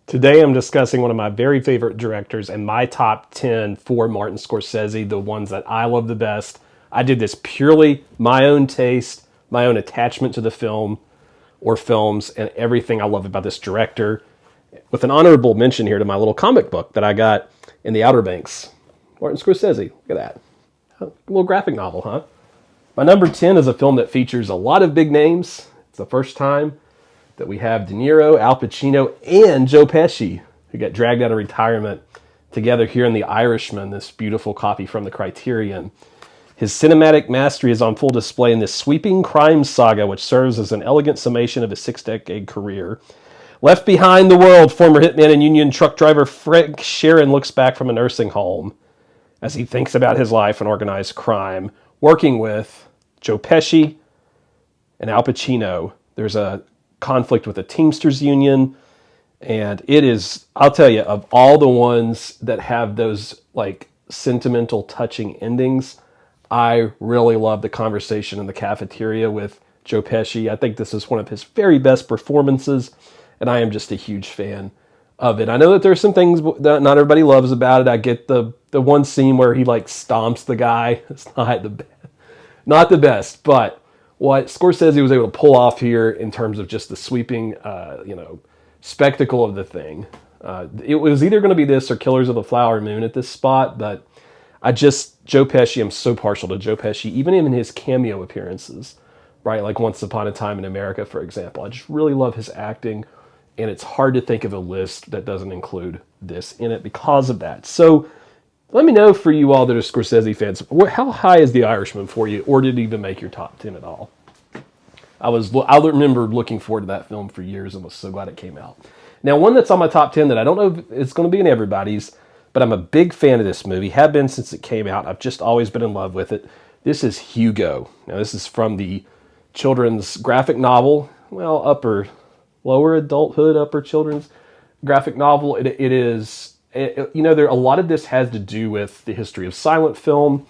Today I'm discussing one of my very favorite directors and my top 10 for Martin Scorsese, the ones that I love the best. I did this purely my own taste, my own attachment to the film or films, and everything I love about this director, with an honorable mention here to my little comic book that I got in the Outer Banks. Martin Scorsese, look at that. A little graphic novel, huh? My number 10 is a film that features a lot of big names. It's the first time that we have De Niro, Al Pacino, and Joe Pesci, who got dragged out of retirement together here in The Irishman, this beautiful copy from the Criterion. His cinematic mastery is on full display in this sweeping crime saga, which serves as an elegant summation of his six-decade career. Left behind the world, former hitman and union truck driver Frank Sheeran looks back from a nursing home as he thinks about his life in organized crime, working with Joe Pesci and Al Pacino. There's a conflict with the Teamsters Union, and it is, I'll tell you, of all the ones that have those like sentimental, touching endings, I really love the conversation in the cafeteria with Joe Pesci. I think this is one of his very best performances, and I am just a huge fan of it. I know that there's some things that not everybody loves about it. I get the one scene where he like stomps the guy. It's not the best, but what Scorsese was able to pull off here in terms of just the sweeping, spectacle of the thing. It was either going to be this or Killers of the Flower Moon at this spot, but Joe Pesci, I'm so partial to Joe Pesci, even in his cameo appearances, right? Like Once Upon a Time in America, for example. I just really love his acting, and it's hard to think of a list that doesn't include this in it because of that. So let me know, for you all that are Scorsese fans, how high is The Irishman for you, or did it even make your top 10 at all? I remember looking forward to that film for years and was so glad it came out. Now, one that's on my top 10 that I don't know if it's going to be in everybody's, but I'm a big fan of this movie, have been since it came out. I've just always been in love with it. This is Hugo. Now, this is from the children's graphic novel, lower adulthood, upper children's graphic novel. It is... a lot of this has to do with the history of silent film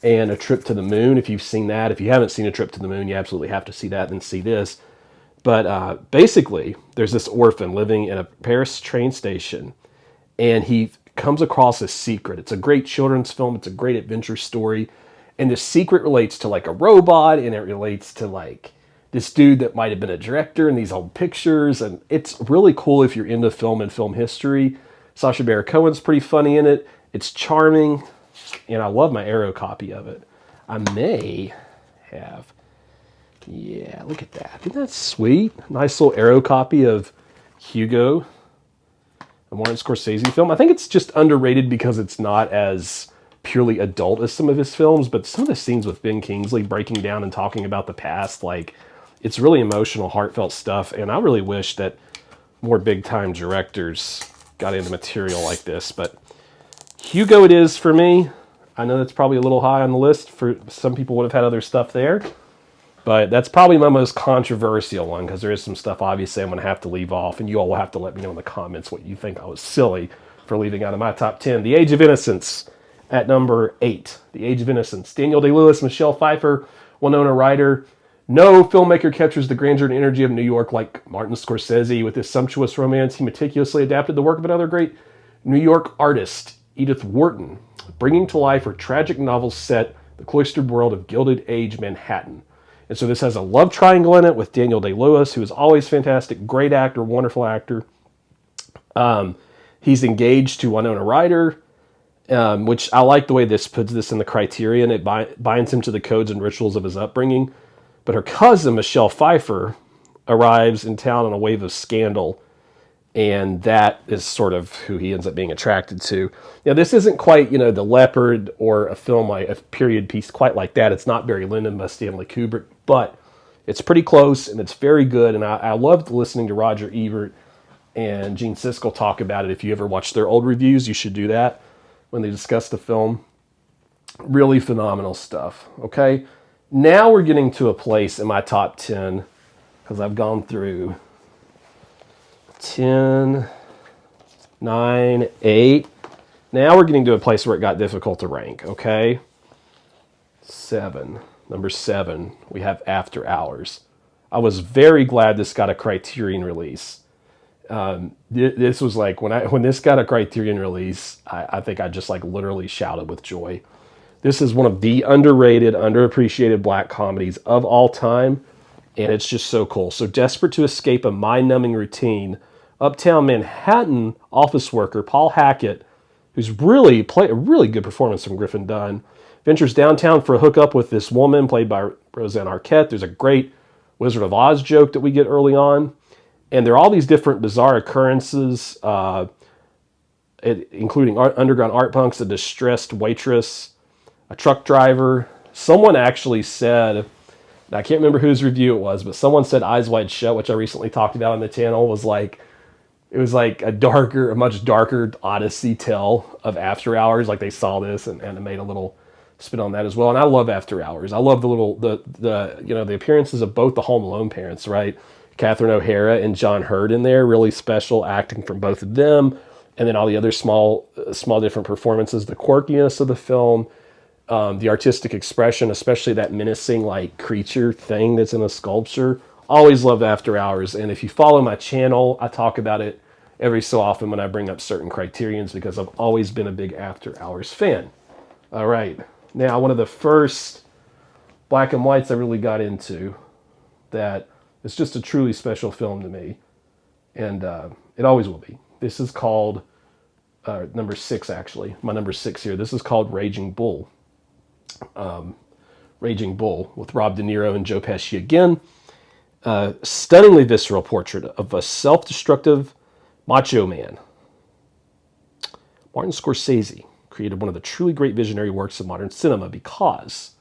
and A Trip to the Moon, if you've seen that. If you haven't seen A Trip to the Moon, you absolutely have to see that and see this. But basically, there's this orphan living in a Paris train station, and he comes across a secret. It's a great children's film. It's a great adventure story. And the secret relates to like a robot, and it relates to like this dude that might have been a director in these old pictures. And it's really cool if you're into film and film history. Sacha Baron Cohen's pretty funny in it. It's charming, and I love my Arrow copy of it. I may have... Yeah, look at that. Isn't that sweet? Nice little Arrow copy of Hugo, a Martin Scorsese film. I think it's just underrated because it's not as purely adult as some of his films, but some of the scenes with Ben Kingsley breaking down and talking about the past, like, it's really emotional, heartfelt stuff, and I really wish that more big-time directors got into material like this. But Hugo it is for me. I know that's probably a little high on the list. For some people would have had other stuff there, but that's probably my most controversial one because there is some stuff obviously I'm going to have to leave off, and you all will have to let me know in the comments what you think I was silly for leaving out of my top 10. The Age of Innocence at number 8. The Age of Innocence. Daniel Day-Lewis, Michelle Pfeiffer, Winona Ryder. No filmmaker captures the grandeur and energy of New York like Martin Scorsese. With his sumptuous romance, he meticulously adapted the work of another great New York artist, Edith Wharton, bringing to life her tragic novel set, the cloistered world of Gilded Age Manhattan. And so this has a love triangle in it with Daniel Day-Lewis, who is always fantastic, great actor, wonderful actor. He's engaged to Winona Ryder, which I like the way this puts this in the Criterion. It binds him to the codes and rituals of his upbringing. But her cousin, Michelle Pfeiffer, arrives in town on a wave of scandal, and that is sort of who he ends up being attracted to. Now, this isn't quite, The Leopard or a film like a period piece quite like that. It's not Barry Lyndon by Stanley Kubrick, but it's pretty close, and it's very good, and I loved listening to Roger Ebert and Gene Siskel talk about it. If you ever watch their old reviews, you should do that when they discuss the film. Really phenomenal stuff, okay? Now we're getting to a place in my top 10, because I've gone through 10, 9, 8. Now we're getting to a place where it got difficult to rank, okay? 7. Number 7, we have After Hours. I was very glad this got a Criterion release. This was like when this got a Criterion release, I think I just like literally shouted with joy. This is one of the underrated, underappreciated black comedies of all time, and it's just so cool. So desperate to escape a mind-numbing routine, uptown Manhattan office worker Paul Hackett, who's really played a really good performance from Griffin Dunn, ventures downtown for a hookup with this woman played by Roseanne Arquette. There's a great Wizard of Oz joke that we get early on. And there are all these different bizarre occurrences, including underground art punks, a distressed waitress, a truck driver. Someone actually said, and I can't remember whose review it was, but someone said Eyes Wide Shut, which I recently talked about on the channel, it was like a much darker Odyssey tale of After Hours. Like they saw this and made a little spin on that as well. And I love After Hours. I love the appearances of both the Home Alone parents, right? Catherine O'Hara and John Hurd in there, really special acting from both of them. And then all the other small different performances, the quirkiness of the film, the artistic expression, especially that menacing like creature thing that's in a sculpture. Always love After Hours. And if you follow my channel, I talk about it every so often when I bring up certain criterions because I've always been a big After Hours fan. All right. Now, one of the first black and whites I really got into that is just a truly special film to me. And it always will be. This is called number 6, actually. My number 6 here. This is called Raging Bull. Raging Bull with Rob De Niro and Joe Pesci again. Stunningly visceral portrait of a self-destructive macho man. Martin Scorsese created one of the truly great visionary works of modern cinema because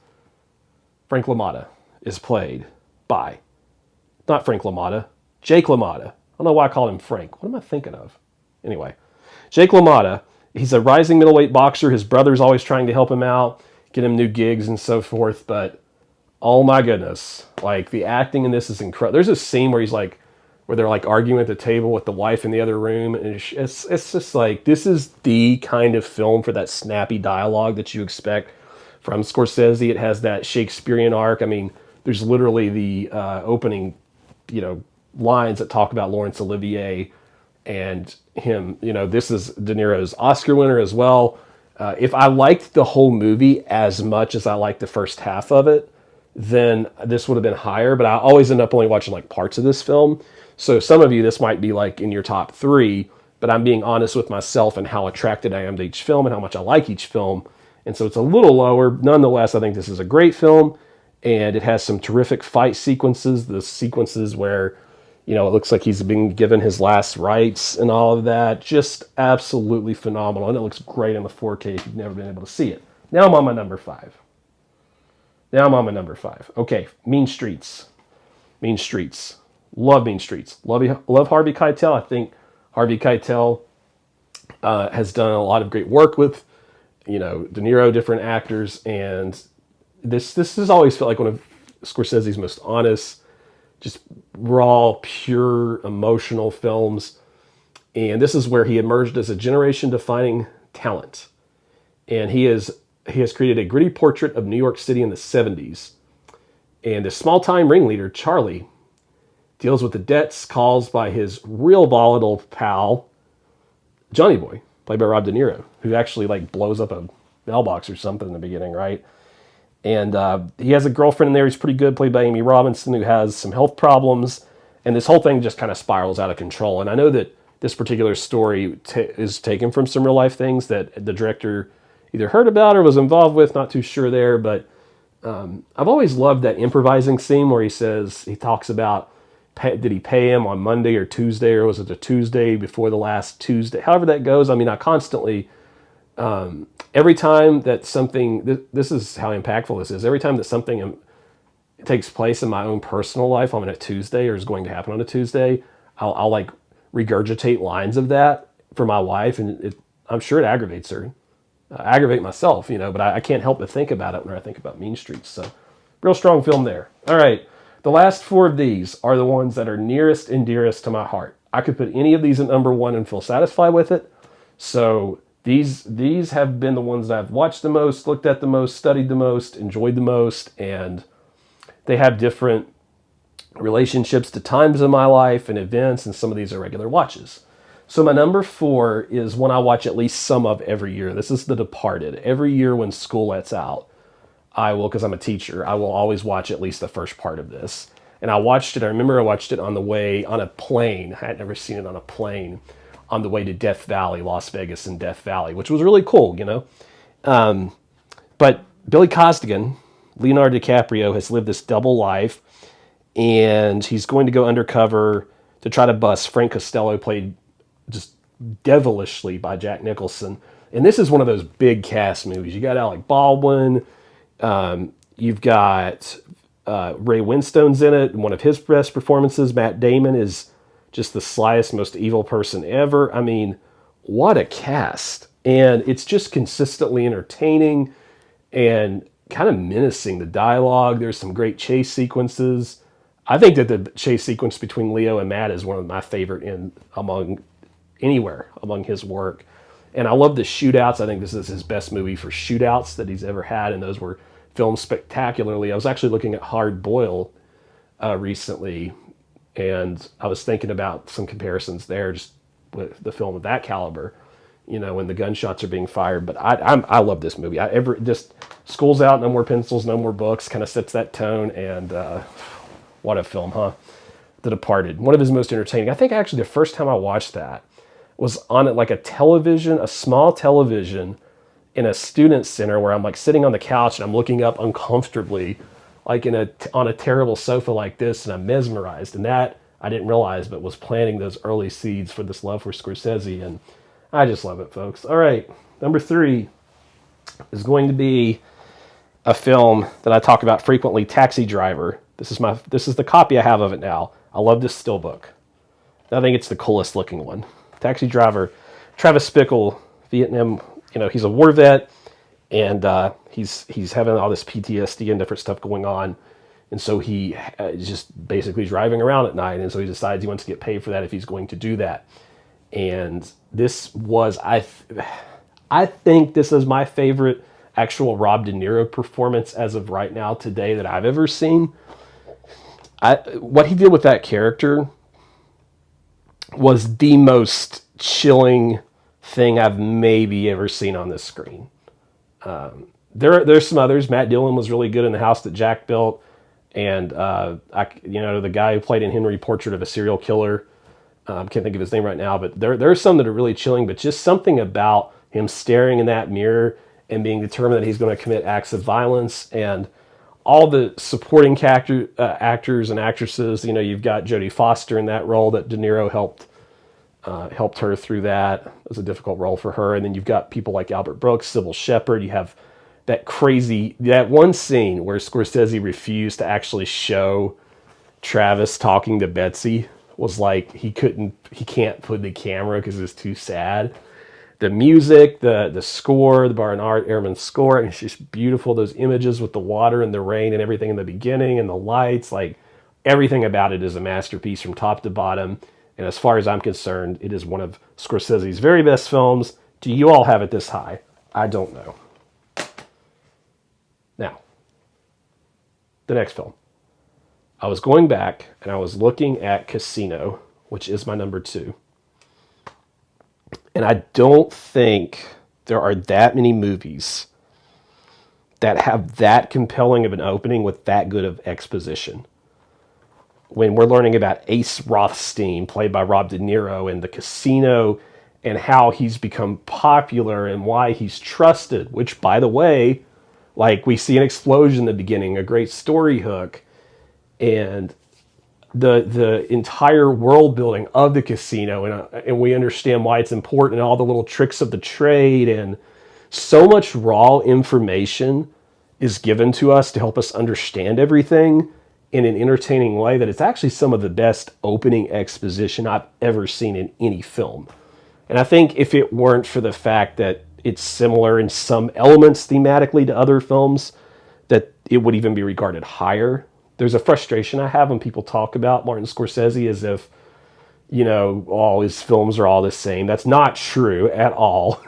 Frank LaMotta is played by, not Frank LaMotta, Jake LaMotta. I don't know why I called him Frank. What am I thinking of? Anyway, Jake LaMotta, he's a rising middleweight boxer. His brother's always trying to help him out, get him new gigs and so forth, but oh my goodness, like the acting in this is incredible. There's a scene where where they're like arguing at the table with the wife in the other room, and it's just like, this is the kind of film for that snappy dialogue that you expect from Scorsese. It has that Shakespearean arc. I mean, there's literally the opening, lines that talk about Laurence Olivier and him. This is De Niro's Oscar winner as well. If I liked the whole movie as much as I liked the first half of it, then this would have been higher, but I always end up only watching like parts of this film. So some of you, this might be like in your top 3, but I'm being honest with myself and how attracted I am to each film and how much I like each film. And so it's a little lower. Nonetheless, I think this is a great film, and it has some terrific fight sequences. The sequences where, it looks like he's being given his last rites and all of that. Just absolutely phenomenal. And it looks great in the 4K if you've never been able to see it. Now I'm on my number 5. Okay, Mean Streets. Mean Streets. Love Mean Streets. Love Harvey Keitel. I think Harvey Keitel has done a lot of great work with, De Niro, different actors, and this has always felt like one of Scorsese's most honest, just raw, pure, emotional films. And this is where he emerged as a generation-defining talent. And he has created a gritty portrait of New York City in the 70s. And the small-time ringleader, Charlie, deals with the debts caused by his real volatile pal, Johnny Boy, played by Rob De Niro, who actually blows up a mailbox or something in the beginning, right? And he has a girlfriend in there who's pretty good, played by Amy Robinson, who has some health problems. And this whole thing just kind of spirals out of control. And I know that this particular story is taken from some real-life things that the director either heard about or was involved with, not too sure there. But I've always loved that improvising scene where he talks about, did he pay him on Monday or Tuesday, or was it a Tuesday before the last Tuesday? However that goes. I mean, I constantly... every time that something, this is how impactful this is, every time that something takes place in my own personal life on a Tuesday or is going to happen on a Tuesday, I'll regurgitate lines of that for my wife, and I'm sure it aggravates her. I aggravate myself, but I can't help but think about it when I think about Mean Streets. So, real strong film there. All right, the last 4 of these are the ones that are nearest and dearest to my heart. I could put any of these at number 1 and feel satisfied with it. So... These have been the ones that I've watched the most, looked at the most, studied the most, enjoyed the most, and they have different relationships to times in my life and events, and some of these are regular watches. So my number 4 is one I watch at least some of every year. This is The Departed. Every year when school lets out, I will, because I'm a teacher, I will always watch at least the first part of this. And I remember I watched it on the way on a plane. I had never seen it on a plane on the way to Death Valley, Las Vegas and Death Valley, which was really cool, you know. But Billy Costigan, Leonardo DiCaprio, has lived this double life, and he's going to go undercover to try to bust Frank Costello, played just devilishly by Jack Nicholson. And this is one of those big cast movies. You got Alec Baldwin, you've got Ray Winstone's in it, one of his best performances. Matt Damon is just the slyest, most evil person ever. I mean, what a cast. And it's just consistently entertaining and kind of menacing. The dialogue, there's some great chase sequences. I think that the chase sequence between Leo and Matt is one of my favorite among his work. And I love the shootouts. I think this is his best movie for shootouts that he's ever had, and those were filmed spectacularly. I was actually looking at Hard Boiled recently, and I was thinking about some comparisons there, just with the film of that caliber, you know, when the gunshots are being fired. But I love this movie. Just school's out, no more pencils, no more books, kind of sets that tone. And what a film, huh? The Departed, one of his most entertaining. I think actually the first time I watched that was on it like a small television in a student center, where I'm like sitting on the couch and I'm looking up uncomfortably, like on a terrible sofa like this, and I'm mesmerized. And that I didn't realize, but was planting those early seeds for this love for Scorsese, and I just love it, folks. All right, number 3 is going to be a film that I talk about frequently, Taxi Driver. This is the copy I have of it now. I love this still book. I think it's the coolest looking one. Taxi Driver, Travis Bickle, Vietnam. You know, he's a war vet, and he's having all this PTSD and different stuff going on, and so he is just basically driving around at night, and so he decides he wants to get paid for that if he's going to do that. And this was, I think this is my favorite actual Rob De Niro performance as of right now today that I've ever seen. What he did with that character was the most chilling thing I've maybe ever seen on this screen. There's some others. Matt Dillon was really good in The House That Jack Built, and the guy who played in Henry, Portrait of a Serial Killer. Can't think of his name right now, but there are some that are really chilling. But just something about him staring in that mirror and being determined that he's going to commit acts of violence, and all the supporting actors and actresses. You know, you've got Jodie Foster in that role that De Niro helped her through that. It was a difficult role for her. And then you've got people like Albert Brooks, Sybil Shepherd. You have that one scene where Scorsese refused to actually show Travis talking to Betsy. Was like he can't put the camera because it's too sad. The music, the score, the Barnard Ehrman score, and it's just beautiful. Those images with the water and the rain and everything in the beginning and the lights, like everything about it is a masterpiece from top to bottom. And as far as I'm concerned, it is one of Scorsese's very best films. Do you all have it this high? I don't know. Now, the next film. I was going back and I was looking at Casino, which is my number 2. And I don't think there are that many movies that have that compelling of an opening with that good of exposition. When we're learning about Ace Rothstein, played by Rob De Niro, and the casino, and how he's become popular and why he's trusted, which, by the way, like we see an explosion in the beginning, a great story hook, and the entire world building of the casino, and we understand why it's important, and all the little tricks of the trade, and so much raw information is given to us to help us understand everything in an entertaining way, that it's actually some of the best opening exposition I've ever seen in any film. And I think if it weren't for the fact that it's similar in some elements thematically to other films, that it would even be regarded higher. There's a frustration I have when people talk about Martin Scorsese as if, you know, all his films are all the same. That's not true at all.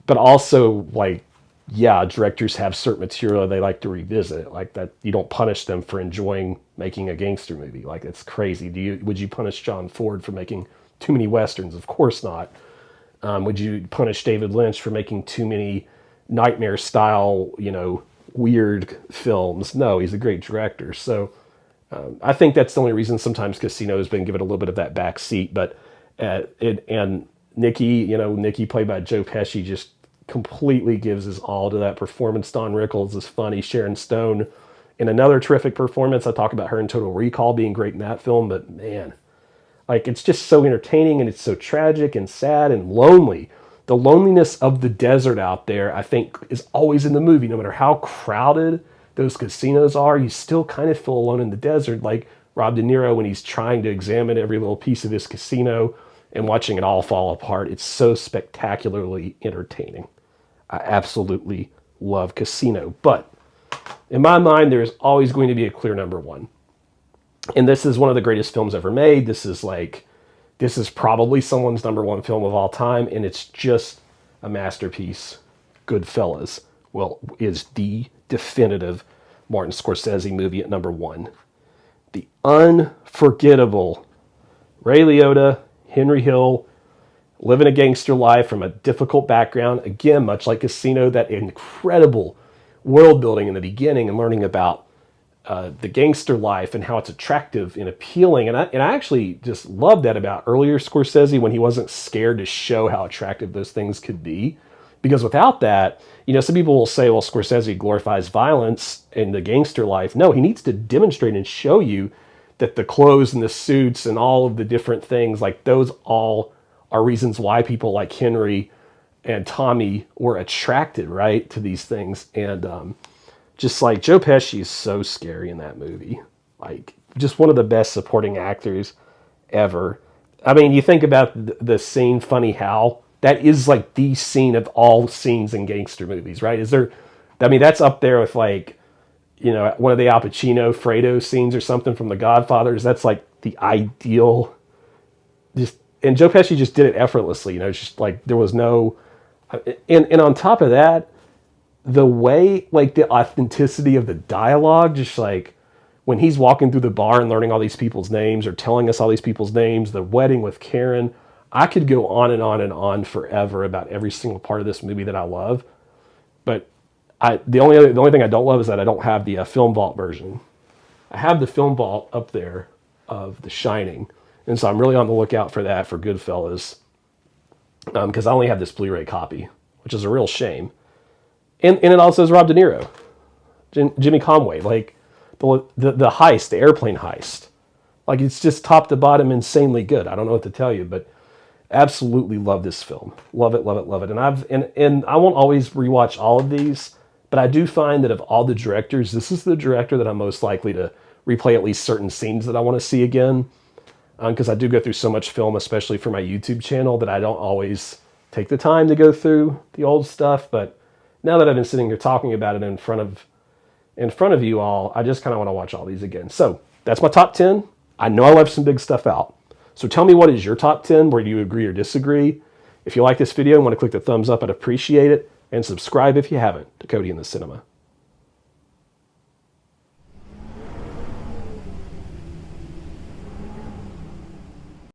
But also, like, yeah, directors have certain material they like to revisit. Like that, you don't punish them for enjoying making a gangster movie. Like it's crazy. Would you punish John Ford for making too many westerns? Of course not. Would you punish David Lynch for making too many nightmare style, weird films? No, he's a great director. So I think that's the only reason sometimes Casino has been given a little bit of that back seat. But and Nikki played by Joe Pesci, just completely gives his all to that performance. Don Rickles is funny. Sharon Stone in another terrific performance. I talk about her in Total Recall being great in that film, but man, like it's just so entertaining and it's so tragic and sad and lonely. The loneliness of the desert out there, I think, is always in the movie. No matter how crowded those casinos are, you still kind of feel alone in the desert, like Rob De Niro when he's trying to examine every little piece of his casino and watching it all fall apart. It's so spectacularly entertaining. I absolutely love Casino. But in my mind, there's always going to be a clear number one. And this is one of the greatest films ever made. This is probably someone's number one film of all time, and it's just a masterpiece. Goodfellas, is the definitive Martin Scorsese movie at number one. The unforgettable Ray Liotta, Henry Hill, living a gangster life from a difficult background. Again, much like Casino, that incredible world building in the beginning and learning about the gangster life and how it's attractive and appealing. And I actually just love that about earlier Scorsese when he wasn't scared to show how attractive those things could be. Because without that, some people will say, well, Scorsese glorifies violence in the gangster life. No, he needs to demonstrate and show you that the clothes and the suits and all of the different things, like those all are reasons why people like Henry and Tommy were attracted, right, to these things. And just like Joe Pesci is so scary in that movie. Like, just one of the best supporting actors ever. I mean, you think about the scene, Funny How, that is like the scene of all scenes in gangster movies, right? That's up there with like, one of the Al Pacino Fredo scenes or something from The Godfathers. That's like the ideal, and Joe Pesci just did it effortlessly, just like there was no, and on top of that, the way, like the authenticity of the dialogue, just like when he's walking through the bar and learning all these people's names or telling us all these people's names, the wedding with Karen, I could go on and on and on forever about every single part of this movie that I love. But the only thing I don't love is that I don't have the Film Vault version. I have the Film Vault up there of The Shining, and so I'm really on the lookout for that for Goodfellas, because I only have this Blu-ray copy, which is a real shame. And it also has Rob De Niro, Jimmy Conway, like the heist, the airplane heist. Like, it's just top to bottom insanely good. I don't know what to tell you, but absolutely love this film. Love it, love it, love it. And I won't always rewatch all of these, but I do find that of all the directors, this is the director that I'm most likely to replay at least certain scenes that I want to see again. Because I do go through so much film, especially for my YouTube channel, that I don't always take the time to go through the old stuff. But now that I've been sitting here talking about it in front of you all, I just kind of want to watch all these again. So that's my top 10. I know I left some big stuff out. So tell me, what is your top 10? Where do you agree or disagree? If you like this video and want to click the thumbs up, I'd appreciate it. And subscribe if you haven't to Cody in the Cinema.